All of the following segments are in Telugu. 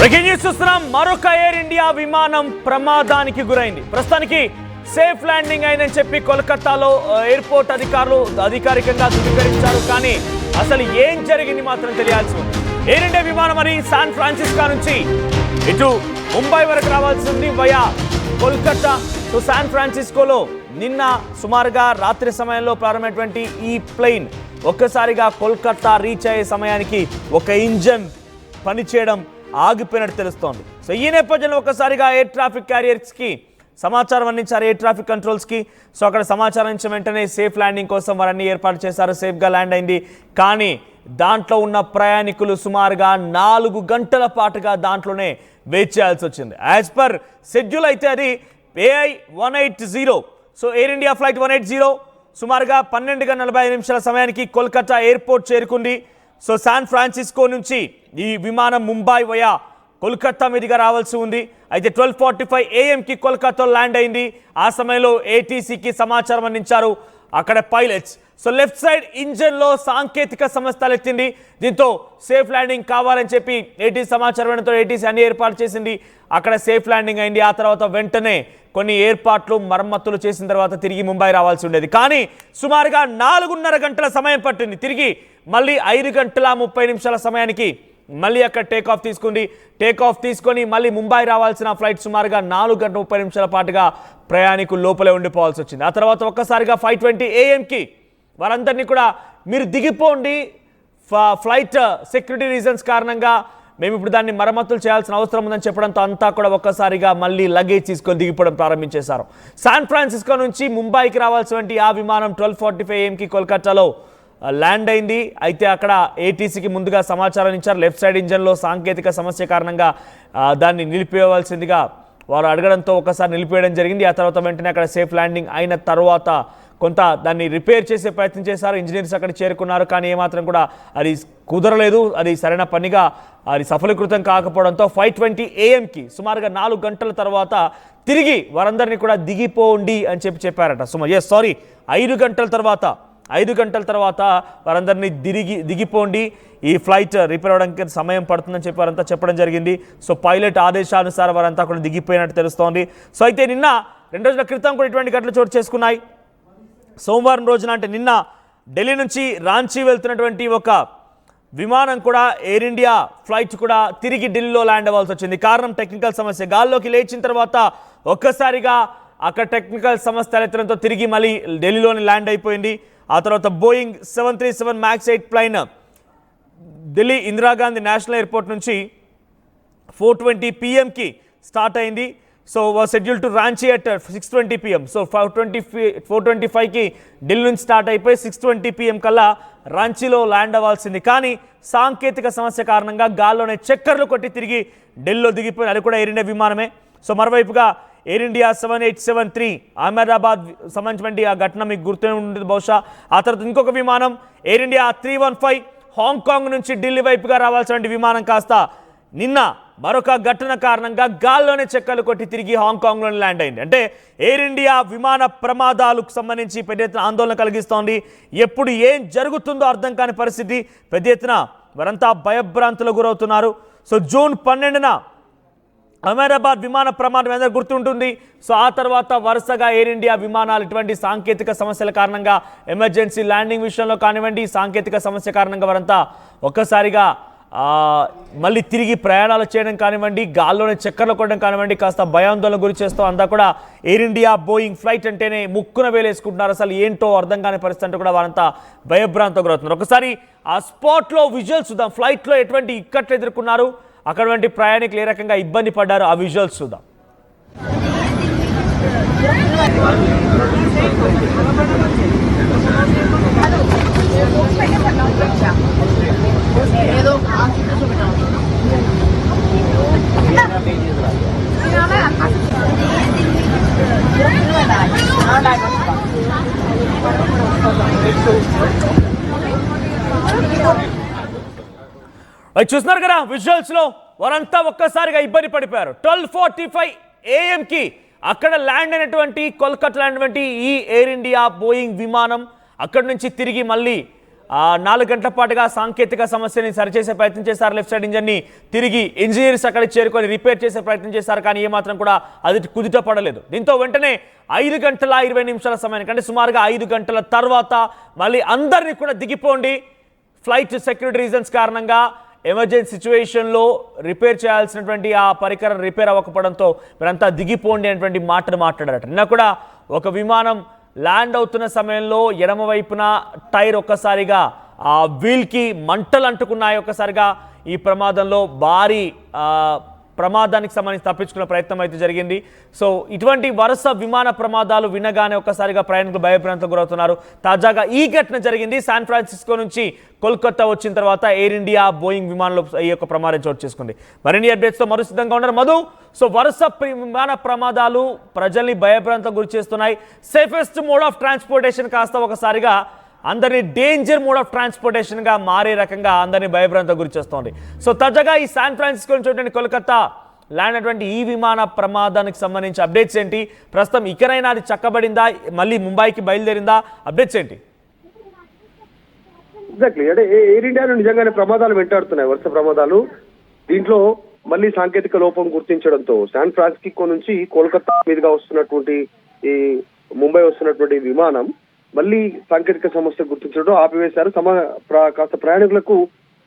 బ్రేకింగ్ న్యూస్ చూస్తున్నాం. మరొక ఎయిర్ ఇండియా విమానం ప్రమాదానికి గురైంది. ప్రస్తుతానికి సేఫ్ ల్యాండింగ్ అయిందని చెప్పి కోల్కతాలో ఎయిర్పోర్ట్ అధికారులు అధికారికంగా ధృవీకరించారు. కానీ అసలు ఏం జరిగింది మాత్రం తెలియాల్సి ఉంది. ఎయిర్ ఇండియా విమానం మరి శాన్ ఫ్రాన్సిస్కో నుంచి ఇటు ముంబై వరకు రావాల్సి ఉంది వయా కోల్కతా. సో శాన్ ఫ్రాన్సిస్కోలో నిన్న సుమారుగా రాత్రి సమయంలో ప్రారంభమైనటువంటి ఈ ప్లేన్ ఒక్కసారిగా కోల్కతా రీచ్ అయ్యే సమయానికి ఒక ఇంజన్ పనిచేయడం ఆగిపోయినట్టు తెలుస్తోంది. సో ఈ నేపథ్యంలో ఒక్కసారిగా ఎయిర్ ట్రాఫిక్ క్యారియర్స్కి సమాచారం అందించారు, ఎయిర్ ట్రాఫిక్ కంట్రోల్స్కి. సో అక్కడ సమాచారం ఇచ్చిన వెంటనే సేఫ్ ల్యాండింగ్ కోసం వారన్నీ ఏర్పాటు చేశారు. సేఫ్గా ల్యాండ్ అయింది. కానీ దాంట్లో ఉన్న ప్రయాణికులు సుమారుగా 4 గంటల పాటుగా దాంట్లోనే వెయిట్ చేయాల్సి వచ్చింది. యాజ్ పర్ షెడ్యూల్ అయితే అది AI 180. So air India flight 180 సుమారుగా 12:45 సమయానికి కోల్కతా ఎయిర్పోర్ట్ చేరుకుంది. సో శాన్ ఫ్రాన్సిస్కో నుంచి ఈ విమానం ముంబై వయా కోల్కతా మీదుగా రావాల్సి ఉంది. అయితే 12:45 AM కోల్కతాలో ల్యాండ్ అయింది. ఆ సమయంలో ATCకి సమాచారం అందించారు అక్కడ పైలట్స్. సో లెఫ్ట్ సైడ్ ఇంజన్లో సాంకేతిక సమస్య తలెత్తింది. దీంతో సేఫ్ ల్యాండింగ్ కావాలని చెప్పి ATC సమాచారం ఇవ్వడంతో ATC అన్ని ఏర్పాటు చేసింది. అక్కడ సేఫ్ ల్యాండింగ్ అయింది. ఆ తర్వాత వెంటనే కొన్ని ఏర్పాట్లు మరమ్మతులు చేసిన తర్వాత తిరిగి ముంబై రావాల్సి ఉండేది. కానీ సుమారుగా 4:30 గంటల సమయం పట్టింది. తిరిగి మళ్ళీ 5:30 సమయానికి మళ్ళీ అక్కడ టేక్ ఆఫ్ తీసుకుంది. టేక్ ఆఫ్ తీసుకొని మళ్ళీ ముంబై రావాల్సిన ఫ్లైట్ సుమారుగా 4:30 పాటుగా ప్రయాణికులు లోపలే ఉండిపోవాల్సి వచ్చింది. ఆ తర్వాత ఒక్కసారిగా 5:20 AM వారందరినీ కూడా మీరు దిగిపోండి, ఫ్లైట్ సెక్యూరిటీ రీజన్స్ కారణంగా మేము ఇప్పుడు దాన్ని మరమ్మతులు చేయాల్సిన అవసరం ఉందని చెప్పడంతో అంతా కూడా ఒక్కసారిగా మళ్ళీ లగేజ్ తీసుకొని దిగిపోవడం ప్రారంభించేశారు. శాన్ ఫ్రాన్సిస్కో నుంచి ముంబైకి రావాల్సినటువంటి ఆ విమానం 12:45 AM కోల్కతాలో ల్యాండ్ అయింది. అయితే అక్కడ ATCకి ముందుగా సమాచారం ఇచ్చారు. లెఫ్ట్ సైడ్ ఇంజన్లో సాంకేతిక సమస్య కారణంగా దాన్ని నిలిపివేయవలసిందిగా వారు అడగడంతో ఒకసారి నిలిపేయడం జరిగింది. ఆ తర్వాత వెంటనే అక్కడ సేఫ్ ల్యాండింగ్ అయిన తర్వాత కొంత దాన్ని రిపేర్ చేసే ప్రయత్నం చేశారు. ఇంజనీర్స్ అక్కడ చేరుకున్నారు. కానీ ఏమాత్రం కూడా అది కుదరలేదు. అది సరైన పనిగా అది సఫలీకృతం కాకపోవడంతో 5:20 AM సుమారుగా 4 గంటల తర్వాత తిరిగి వారందరినీ కూడా దిగిపోండి అని చెప్పారట. 5 గంటల తర్వాత వారందరినీ దిగిపోండి, ఈ ఫ్లైట్ రిపేర్ అవ్వడానికి సమయం పడుతుందని చెప్పారంతా చెప్పడం జరిగింది. సో పైలట్ ఆదేశానుసారం వారంతా కూడా దిగిపోయినట్టు తెలుస్తోంది. సో అయితే నిన్న 2 రోజుల క్రితం కూడా ఇటువంటి ఘటనలు చోటు చేసుకున్నాయి. సోమవారం రోజున అంటే నిన్న ఢిల్లీ నుంచి రాంచీ వెళ్తున్నటువంటి ఒక విమానం కూడా ఎయిర్ ఇండియా ఫ్లైట్ కూడా తిరిగి ఢిల్లీలో ల్యాండ్ అవ్వాల్సి వచ్చింది. కారణం టెక్నికల్ సమస్య. గాల్లోకి లేచిన తర్వాత ఒక్కసారిగా అక్కడ టెక్నికల్ సమస్య తలెత్తడంతో తిరిగి మళ్ళీ ఢిల్లీలోని ల్యాండ్ అయిపోయింది. ఆ తర్వాత Boeing 737 MAX 8 plane Delhi Indira Gandhi national airport నుంచి 4:20 PM స్టార్ట్ అయింది. So schedule to Ranchi at 6:20 PM. So 4:25 Delhi నుంచి స్టార్ట్ అయిపోయి 6:20 PM కల్లా రాంచీలో ల్యాండ్ అవ్వాల్సింది. కానీ సాంకేతిక సమస్య కారణంగా గాల్లోనే చక్కర్లు కొట్టి తిరిగి ఢిల్లీలో దిగిపోయింది. అది కూడా ఎయిర్ ఇండియా విమానమే. సో మరోవైపుగా ఎయిర్ ఇండియా 7873 అహ్మదాబాద్ సంబంధించినటువంటి ఆ ఘటన మీకు గుర్తు ఉంటుంది బహుశా. ఆ తర్వాత ఇంకొక విమానం ఎయిర్ ఇండియా 315 హాంకాంగ్ నుంచి ఢిల్లీ వైపుగా రావాల్సిన విమానం కాస్త నిన్న మరొక ఘటన కారణంగా గాల్లోనే చెక్కలు కొట్టి తిరిగి హాంకాంగ్లోనే ల్యాండ్ అయింది. అంటే ఎయిర్ ఇండియా విమాన ప్రమాదాలకు సంబంధించి పెద్ద ఎత్తున ఆందోళన కలిగిస్తోంది. ఎప్పుడు ఏం జరుగుతుందో అర్థం కాని పరిస్థితి. పెద్ద ఎత్తున వారంతా భయభ్రాంతులకు గురవుతున్నారు. సో జూన్ 12న అహ్మదాబాద్ విమాన ప్రమాదం అందరూ గుర్తుంటుంది. సో ఆ తర్వాత వరుసగా ఎయిర్ ఇండియా విమానాలు ఇటువంటి సాంకేతిక సమస్యల కారణంగా ఎమర్జెన్సీ ల్యాండింగ్ విషయంలో కానివ్వండి, సాంకేతిక సమస్య కారణంగా వారంతా ఒక్కసారిగా మళ్ళీ తిరిగి ప్రయాణాలు చేయడం కానివ్వండి, గాల్లోనే చక్కర్లు కొట్టడం కానివ్వండి, కాస్త భయాందోళన గురి చేస్తూ అంతా కూడా ఎయిర్ ఇండియా బోయింగ్ ఫ్లైట్ అంటేనే ముక్కున వేలేసుకుంటున్నారు. అసలు ఏంటో అర్థం కాని పరిస్థితి అంటే కూడా వారంతా భయభ్రాంతం గురవుతున్నారు. ఒకసారి ఆ స్పాట్లో విజువల్స్ చూద్దాం. ఫ్లైట్లో ఎటువంటి ఇక్కట్లు ఎదుర్కొన్నారు, అక్కడ ప్రయాణికులు ఏ రకంగా ఇబ్బంది పడ్డారు, ఆ విజువల్స్ చూద్దాం. చూస్తున్నారు కదా విజువల్స్ లో వారంతా ఒక్కసారిగా ఇబ్బంది పడిపోయారు. 12:45 AM అక్కడ ల్యాండ్ అయినటువంటి కోల్కతా ల్యాండ్ అయినటువంటి ఈ ఎయిర్ ఇండియా బోయింగ్ విమానం అక్కడి నుంచి తిరిగి మళ్ళీ 4 గంటల పాటుగా సాంకేతిక సమస్యని సరిచేసే ప్రయత్నం చేశారు. లెఫ్ట్ సైడ్ ఇంజన్ని తిరిగి ఇంజనీర్స్ అక్కడికి చేరుకొని రిపేర్ చేసే ప్రయత్నం చేశారు. కానీ ఏమాత్రం కూడా అది కుదుట పడలేదు. దీంతో వెంటనే 5 గంటల 20 నిమిషాల సమయానికి అంటే సుమారుగా 5 గంటల తర్వాత మళ్ళీ అందరినీ కూడా దిగిపోండి, ఫ్లైట్ సెక్యూరిటీ రీజన్స్ కారణంగా ఎమర్జెన్సీ సిచ్యువేషన్లో రిపేర్ చేయాల్సినటువంటి ఆ పరికరం రిపేర్ అవ్వకపోవడంతో మీరంతా దిగిపోండి అనేటువంటి మాటలు మాట్లాడారట. నిన్న కూడా ఒక విమానం ల్యాండ్ అవుతున్న సమయంలో ఎడమ వైపున టైర్ ఒక్కసారిగా ఆ వీల్కి మంటలు అంటుకున్నాయి. ఒక్కసారిగా ఈ ప్రమాదంలో భారీ ప్రమాదానికి సంబంధించి తప్పించుకునే ప్రయత్నం అయితే జరిగింది. సో ఇటువంటి వరుస విమాన ప్రమాదాలు వినగానే ఒక్కసారిగా ప్రయాణికులు భయభ్రాంతులకు గురవుతున్నారు. తాజాగా ఈ ఘటన జరిగింది శాన్ ఫ్రాన్సిస్కో నుంచి కోల్కతా వచ్చిన తర్వాత ఎయిర్ ఇండియా బోయింగ్ విమానంలో ఈ యొక్క ప్రమాదం చోటు చేసుకుంది. మరిన్ని అప్డేట్స్తో మరో సిద్ధంగా ఉన్నారు మధు. సో వరుస విమాన ప్రమాదాలు ప్రజల్ని భయభ్రాంతులకు గురి చేస్తున్నాయి. సేఫెస్ట్ మోడ్ ఆఫ్ ట్రాన్స్పోర్టేషన్ కాస్త ఒకసారిగా అందరినీ డేంజర్ మోడ్ ఆఫ్ ట్రాన్స్పోర్టేషన్గా మారే రకంగా అందరినీ భయభ్రాంతికి గురి చేస్తోంది. సో తాజాగా ఈ శాన్ ఫ్రాన్సిస్కో నుంచి కోల్కతా ల్యాండ్ అయినటువంటి ఈ విమాన ప్రమాదానికి సంబంధించి అప్డేట్స్ ఏంటి? ప్రస్తుతం ఇకనైనా అది చక్కబడిందా, మళ్ళీ ముంబైకి బయలుదేరిందా? అప్డేట్స్ ఏంటి? ఎగ్జాక్ట్లీ, అంటే ఎయిర్ ఇండియాలో నిజంగానే ప్రమాదాలు వెంటాడుతున్నాయి, వరుస ప్రమాదాలు. దీంట్లో మళ్ళీ సాంకేతిక లోపం గుర్తించడంతో శాన్ ఫ్రాన్సిస్కో నుంచి కోల్కతా మీదుగా వస్తున్నటువంటి ఈ ముంబై వస్తున్నటువంటి విమానం మళ్ళీ సాంకేతిక సమస్య గుర్తించడం ఆపివేశారు. కాస్త ప్రయాణికులకు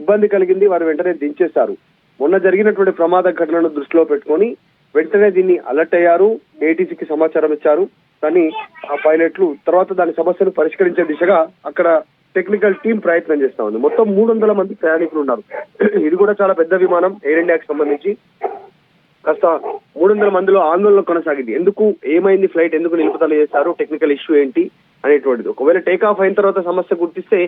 ఇబ్బంది కలిగింది, వారు వెంటనే దించేశారు. మొన్న జరిగినటువంటి ప్రమాద ఘటనను దృష్టిలో పెట్టుకొని వెంటనే దీన్ని అలర్ట్ అయ్యారు, ఏటీసీకి సమాచారం ఇచ్చారు. కానీ ఆ పైలట్లు తర్వాత దాని సమస్యను పరిష్కరించే దిశగా అక్కడ టెక్నికల్ టీం ప్రయత్నం చేస్తా ఉంది. మొత్తం 300 మంది ప్రయాణికులు ఉన్నారు. ఇది కూడా చాలా పెద్ద విమానం ఎయిర్ ఇండియాకి సంబంధించి. కాస్త 300 మందిలో ఆందోళన కొనసాగింది. ఎందుకు, ఏమైంది, ఫ్లైట్ ఎందుకు నిలుపుదల చేశారు, టెక్నికల్ ఇష్యూ ఏంటి అనేటువంటిది. ఒకవేళ టేక్ ఆఫ్ అయిన తర్వాత సమస్య గుర్తిస్తే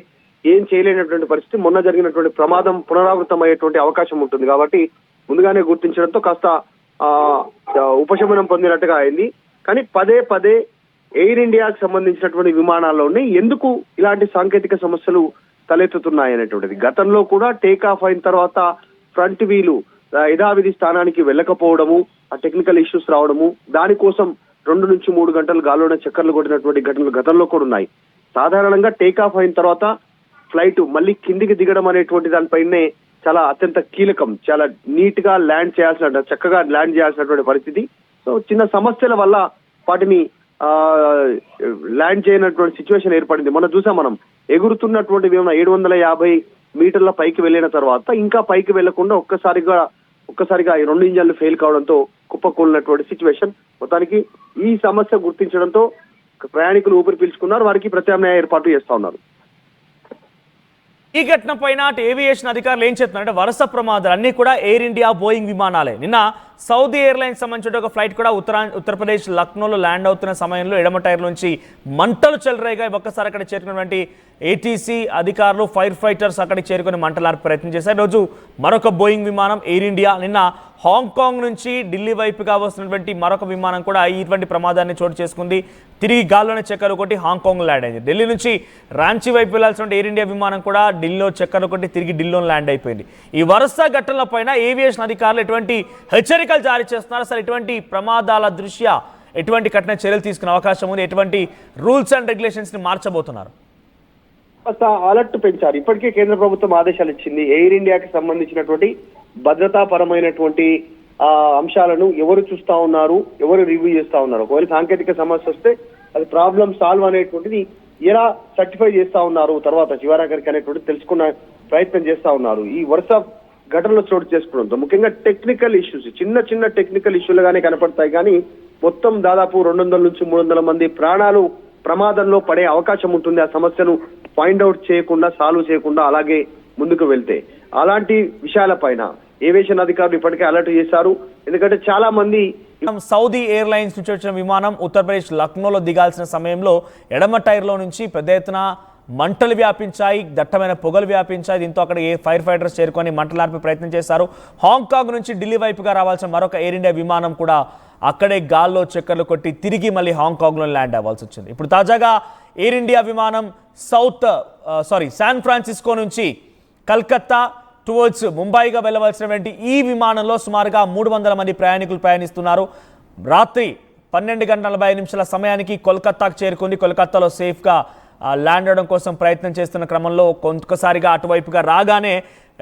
ఏం చేయలేనటువంటి పరిస్థితి. మొన్న జరిగినటువంటి ప్రమాదం పునరావృతం అయ్యేటువంటి అవకాశం ఉంటుంది కాబట్టి ముందుగానే గుర్తించడంతో కాస్త ఉపశమనం పొందినట్టుగా అయింది. కానీ పదే పదే ఎయిర్ ఇండియాకి సంబంధించినటువంటి విమానాల్లోనే ఎందుకు ఇలాంటి సాంకేతిక సమస్యలు తలెత్తుతున్నాయి అనేటువంటిది. గతంలో కూడా టేక్ ఆఫ్ అయిన తర్వాత ఫ్రంట్ వీలు యథావిధి స్థానానికి వెళ్ళకపోవడము, ఆ టెక్నికల్ ఇష్యూస్ రావడము, దానికోసం 2 నుంచి 3 గంటలు గాల్లోనే చక్కర్లు కొట్టినటువంటి ఘటనలు గతంలో కూడా ఉన్నాయి. సాధారణంగా టేక్ ఆఫ్ అయిన తర్వాత ఫ్లైట్ మళ్ళీ కిందికి దిగడం అనేటువంటి దానిపైనే చాలా అత్యంత కీలకం. చాలా నీట్ గా ల్యాండ్ చేయాల్సిన, చక్కగా ల్యాండ్ చేయాల్సినటువంటి పరిస్థితి. సో చిన్న సమస్యల వల్ల వాటిని ల్యాండ్ చేయనటువంటి సిచ్యువేషన్ ఏర్పడింది. మనం చూసాం, మనం ఎగురుతున్నటువంటి 750 మీటర్ల పైకి వెళ్ళిన తర్వాత ఇంకా పైకి వెళ్లకుండా ఒక్కసారిగా ఈ 2 ఇంజన్లు ఫెయిల్ కావడంతో కుప్పకూలినటువంటి సిచ్యువేషన్. మొత్తానికి ఈ సమస్య గుర్తించడంతో ప్రయాణికులు ఊపిరి పీల్చుకున్నారు, వారికి ప్రత్యామ్నాయ ఏర్పాటు చేస్తా ఉన్నారు. ఈ ఘటన పైన ఏవియేషన్ అధికారులు ఏం చెప్తున్నారంటే వరుస ప్రమాదాలు అన్ని కూడా ఎయిర్ ఇండియా బోయింగ్ విమానాలే. నిన్న సౌదీ ఎయిర్లైన్స్ సంబంధించిన ఒక ఫ్లైట్ కూడా ఉత్తరప్రదేశ్ లక్నోలో ల్యాండ్ అవుతున్న సమయంలో ఎడమ టైర్ నుంచి మంటలు చెలరేగా ఒక్కసారి అక్కడ చేరుకున్నటువంటి ఏటీసీ అధికారులు, ఫైర్ ఫైటర్స్ అక్కడికి చేరుకుని మంటలార్పే ప్రయత్నం చేశారు. ఈరోజు మరొక బోయింగ్ విమానం ఎయిర్ ఇండియా నిన్న హాంకాంగ్ నుంచి ఢిల్లీ వైపుగా వస్తున్నటువంటి మరొక విమానం కూడా ఇటువంటి ప్రమాదాన్ని చోటు చేసుకుంది. తిరిగి గాల్లోనే చక్కర్లు కొట్టి హాంకాంగ్ ల్యాండ్ అయింది. ఢిల్లీ నుంచి రాంచీ వైపు వెళ్లాల్సిన ఎయిర్ ఇండియా విమానం కూడా ఢిల్లీలో చక్కర్లు కొట్టి తిరిగి ఢిల్లీలో ల్యాండ్ అయిపోయింది. ఈ వరుస ఘటనల పైన ఏవియేషన్ అధికారులు ఎటువంటి హెచ్చరికలు జారీ చేస్తున్నారు? అసలు ఇటువంటి ప్రమాదాల దృష్ట్యా ఎటువంటి కఠిన చర్యలు తీసుకునే అవకాశం ఉంది? ఎటువంటి రూల్స్ అండ్ రెగ్యులేషన్స్ ని మార్చబోతున్నారు? అలర్ట్ పెంచారు. ఇప్పటికే కేంద్ర ప్రభుత్వం ఆదేశాలు ఇచ్చింది. ఎయిర్ ఇండియాకి సంబంధించినటువంటి భద్రతాపరమైనటువంటి అంశాలను ఎవరు చూస్తా ఉన్నారు, ఎవరు రివ్యూ చేస్తా ఉన్నారు, ఒకవేళ సాంకేతిక సమస్య వస్తే అది ప్రాబ్లం సాల్వ్ అనేటువంటిది ఎలా సర్టిఫై చేస్తా ఉన్నారు, తర్వాత చివరాఖరికి అనేటువంటిది తెలుసుకున్న ప్రయత్నం చేస్తా ఉన్నారు. ఈ వరుస ఘటనలో చోటు చేసుకోవడంతో ముఖ్యంగా టెక్నికల్ ఇష్యూస్, చిన్న టెక్నికల్ ఇష్యూలుగానే కనపడతాయి. కానీ మొత్తం దాదాపు 200 నుంచి 300 మంది ప్రాణాలు ప్రమాదంలో పడే అవకాశం ఉంటుంది. ఆ సమస్యను ఫైండ్ అవుట్ చేయకుండా, సాల్వ్ చేయకుండా అలాగే ముందుకు వెళ్తే. అలాంటి విషయాలపైన ఏవియేషన్ అధికారులు ఇప్పటికే అలర్ట్ చేశారు. ఎందుకంటే చాలా మంది సౌదీ ఎయిర్లైన్స్ నుంచి వచ్చిన విమానం ఉత్తరప్రదేశ్ లక్నోలో దిగాల్సిన సమయంలో ఎడమ టైర్లో నుంచి పెద్ద ఎత్తున మంటలు వ్యాపించాయి, దట్టమైన పొగలు వ్యాపించాయి. దీంతో అక్కడ ఫైర్ ఫైటర్స్ చేరుకొని మంటలార్పే ప్రయత్నం చేశారు. హాంకాంగ్ నుంచి ఢిల్లీ వైపుగా రావాల్సిన మరొక ఎయిర్ ఇండియా విమానం కూడా అక్కడే గాల్లో చక్కర్లు కొట్టి తిరిగి మళ్ళీ హాంకాంగ్లో ల్యాండ్ అవ్వాల్సి వచ్చింది. ఇప్పుడు తాజాగా ఎయిర్ ఇండియా విమానం శాన్ ఫ్రాన్సిస్కో నుంచి కల్కత్తా టువర్డ్స్ ముంబైగా వెళ్ళవలసినటువంటి ఈ విమానంలో సుమారుగా 300 మంది ప్రయాణికులు ప్రయాణిస్తున్నారు. రాత్రి 12 గంటల 40 నిమిషాల సమయానికి కోల్కతాకు చేరుకుంది. కోల్కతాలో సేఫ్గా ల్యాండ్ అవడం కోసం ప్రయత్నం చేస్తున్న క్రమంలో కొంతసారిగా అటువైపుగా రాగానే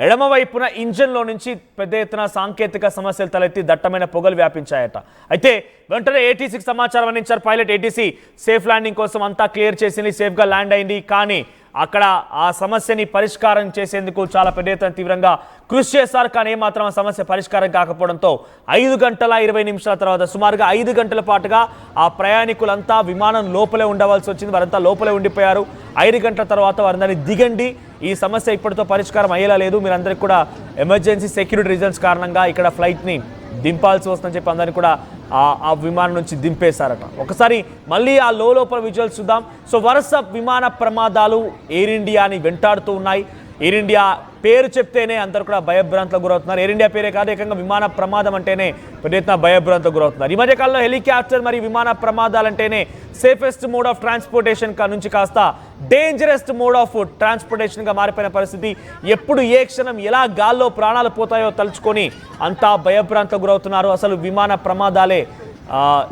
ఎడమవైపున ఇంజన్లో నుంచి పెద్ద ఎత్తున సాంకేతిక సమస్యలు తలెత్తి దట్టమైన పొగలు వ్యాపించాయట. అయితే వెంటనే ఏటీసీకి సమాచారం అందించారు పైలట్. ఏటీసీ సేఫ్ ల్యాండింగ్ కోసం అంతా క్లియర్ చేసింది, సేఫ్గా ల్యాండ్ అయింది. కానీ అక్కడ ఆ సమస్యని పరిష్కారం చేసేందుకు చాలా పెద్ద ఎత్తున తీవ్రంగా కృషి చేశారు. కానీ ఏమాత్రం ఆ సమస్య పరిష్కారం కాకపోవడంతో 5 గంటల 20 నిమిషాల తర్వాత సుమారుగా 5 గంటల పాటుగా ఆ ప్రయాణికులంతా విమానం లోపలే ఉండవలసి వచ్చింది. వారంతా లోపలే ఉండిపోయారు. 5 గంటల తర్వాత వారందరినీ దిగండి, ఈ సమస్య ఇప్పటితో పరిష్కారం అయ్యేలా లేదు, మీరందరికీ కూడా ఎమర్జెన్సీ సెక్యూరిటీ రీజన్స్ కారణంగా ఇక్కడ ఫ్లైట్ని దింపాల్సి వస్తుందని చెప్పి అందరినీ కూడా ఆ విమానం నుంచి దింపేశారట. ఒకసారి మళ్ళీ ఆ లోపల విజువల్స్ చూద్దాం. సో వరుస విమాన ప్రమాదాలు ఎయిర్ ఇండియాని వెంటాడుతూ ఉన్నాయి. ఎయిర్ ఇండియా పేరు చెప్తేనే అందరూ కూడా భయభ్రాంతులకు గురవుతున్నారు. ఎయిర్ ఇండియా పేరే కాదు, ఏకంగా విమాన ప్రమాదం అంటేనే పెద్ద ఎత్తున భయభ్రాంతులకు గురవుతున్నారు. ఈ మధ్యకాలంలో హెలికాప్టర్ మరియు విమాన ప్రమాదాలంటేనే సేఫెస్ట్ మోడ్ ఆఫ్ ట్రాన్స్పోర్టేషన్ నుంచి కాస్త డేంజరెస్ట్ మోడ్ ఆఫ్ ట్రాన్స్పోర్టేషన్గా మారిపోయిన పరిస్థితి. ఎప్పుడు ఏ క్షణం ఎలా గాల్లో ప్రాణాలు పోతాయో తలుచుకొని అంతా భయభ్రాంతులకు గురవుతున్నారు. అసలు విమాన ప్రమాదాలే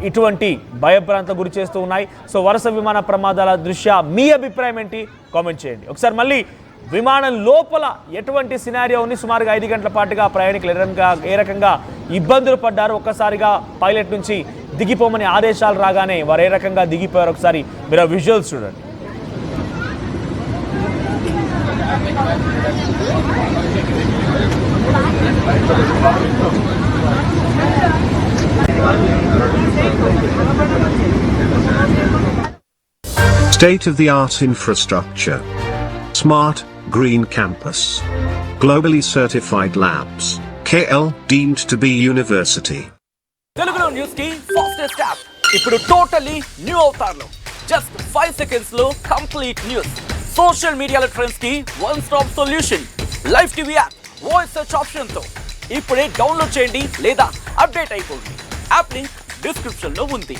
ఇటువంటి భయభ్రాంతులకు గురి చేస్తూ ఉన్నాయి. సో వరుస విమాన ప్రమాదాల దృష్ట్యా మీ అభిప్రాయం ఏంటి కామెంట్ చేయండి. ఒకసారి మళ్ళీ విమానం లోపల ఎటువంటి సినారియో ఉంది, సుమారుగా 5 గంటల పాటుగా ప్రయాణికులు ఏ రకంగా ఇబ్బందులు పడ్డారు, ఒక్కసారిగా పైలట్ నుంచి దిగిపోమని ఆదేశాలు రాగానే వారు ఏ రకంగా దిగిపోయారు, ఒకసారి మీరు విజువల్స్ చూడండి. State-of-the-art infrastructure. Smart, green campus. Globally certified labs. KL deemed to be university. తెలుగులో న్యూస్ కి ఫాస్టెస్ట్ యాప్ ఇప్పుడు టోటల్లీ న్యూ అవతార్లో జస్ట్ 5 సెకండ్స్ లో కంప్లీట్ న్యూస్. సోషల్ మీడియాలో ట్రెండ్స్ కి one stop solution. Live TV app voice search option తో ఇప్పుడే డౌన్లోడ్ చేయండి లేదా అప్డేట్ అయిపోండి. యాప్ లింక్ డిస్క్రిప్షన్ లో ఉంది.